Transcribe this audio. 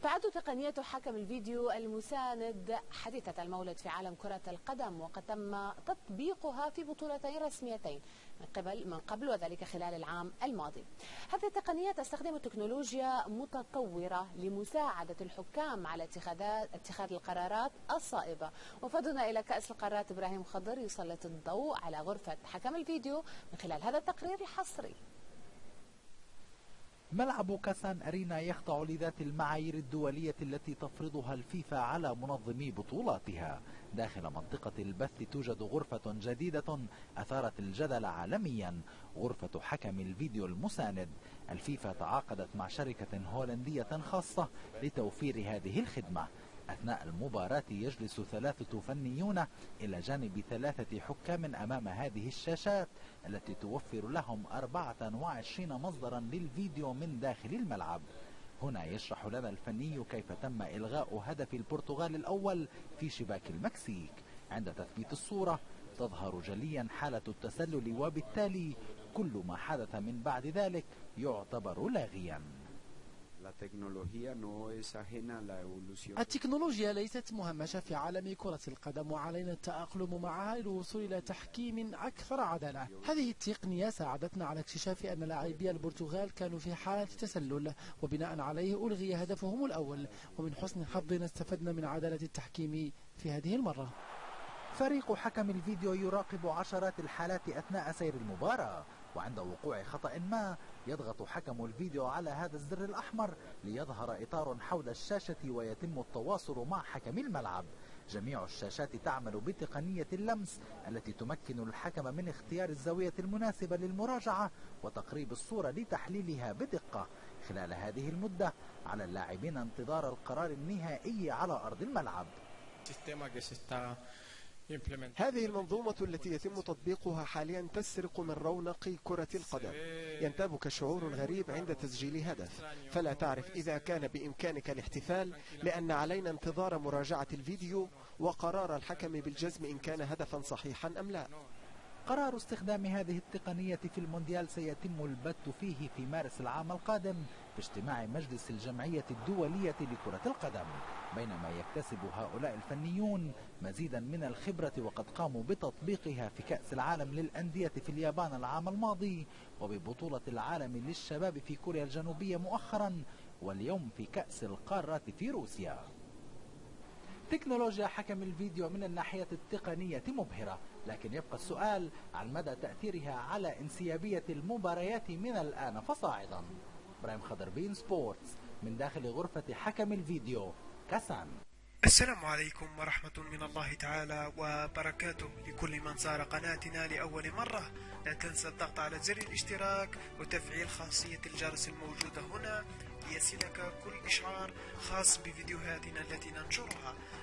تعد تقنية حكم الفيديو المساند حديثة المولد في عالم كرة القدم، وقد تم تطبيقها في بطولتين رسميتين من قبل وذلك خلال العام الماضي. هذه التقنية تستخدم تكنولوجيا متطورة لمساعدة الحكام على اتخاذ القرارات الصائبة. وفدنا إلى كأس القارات إبراهيم خضر يسلط الضوء على غرفة حكم الفيديو من خلال هذا التقرير الحصري. ملعب كاسان أرينا يخضع لذات المعايير الدولية التي تفرضها الفيفا على منظمي بطولاتها. داخل منطقة البث توجد غرفة جديدة أثارت الجدل عالميا، غرفة حكم الفيديو المساند. الفيفا تعاقدت مع شركة هولندية خاصة لتوفير هذه الخدمة. أثناء المباراة يجلس 3 فنيون إلى جانب 3 حكام أمام هذه الشاشات التي توفر لهم 24 مصدرا للفيديو من داخل الملعب. هنا يشرح لنا الفني كيف تم إلغاء هدف البرتغال الأول في شباك المكسيك. عند تثبيت الصورة تظهر جليا حالة التسلل، وبالتالي كل ما حدث من بعد ذلك يعتبر لاغيا. التكنولوجيا ليست مهمشة في عالم كرة القدم، وعلينا التأقلم معها للوصول إلى تحكيم أكثر عدالة. هذه التقنية ساعدتنا على اكتشاف أن لاعبي البرتغال كانوا في حالة تسلل، وبناء عليه ألغي هدفهم الأول، ومن حسن حظنا استفدنا من عدالة التحكيم في هذه المرة. فريق حكم الفيديو يراقب عشرات الحالات أثناء سير المباراة، وعند وقوع خطأ ما يضغط حكم الفيديو على هذا الزر الأحمر ليظهر إطار حول الشاشة ويتم التواصل مع حكم الملعب. جميع الشاشات تعمل بتقنية اللمس التي تمكن الحكم من اختيار الزاوية المناسبة للمراجعة وتقريب الصورة لتحليلها بدقة. خلال هذه المدة على اللاعبين انتظار القرار النهائي على أرض الملعب. هذه المنظومة التي يتم تطبيقها حاليا تسرق من رونق كرة القدم. ينتابك شعور غريب عند تسجيل هدف، فلا تعرف إذا كان بإمكانك الاحتفال، لأن علينا انتظار مراجعة الفيديو وقرار الحكم بالجزم إن كان هدفا صحيحا أم لا. قرار استخدام هذه التقنية في المونديال سيتم البت فيه في مارس العام القادم في اجتماع مجلس الجمعية الدولية لكرة القدم، بينما يكتسب هؤلاء الفنيون مزيدا من الخبرة، وقد قاموا بتطبيقها في كأس العالم للأندية في اليابان العام الماضي، وببطولة العالم للشباب في كوريا الجنوبية مؤخرا، واليوم في كأس القارات في روسيا. تكنولوجيا حكم الفيديو من الناحية التقنية مبهرة، لكن يبقى السؤال عن مدى تأثيرها على انسيابية المباريات من الآن فصاعدا. إبراهيم خضر، بين سبورتس، من داخل غرفة حكم الفيديو، كاسان. السلام عليكم ورحمة من الله تعالى وبركاته. لكل من زار قناتنا لأول مرة لا تنسى الضغط على زر الاشتراك وتفعيل خاصية الجرس الموجودة هنا ليصلك كل إشعار خاص بفيديوهاتنا التي ننشرها.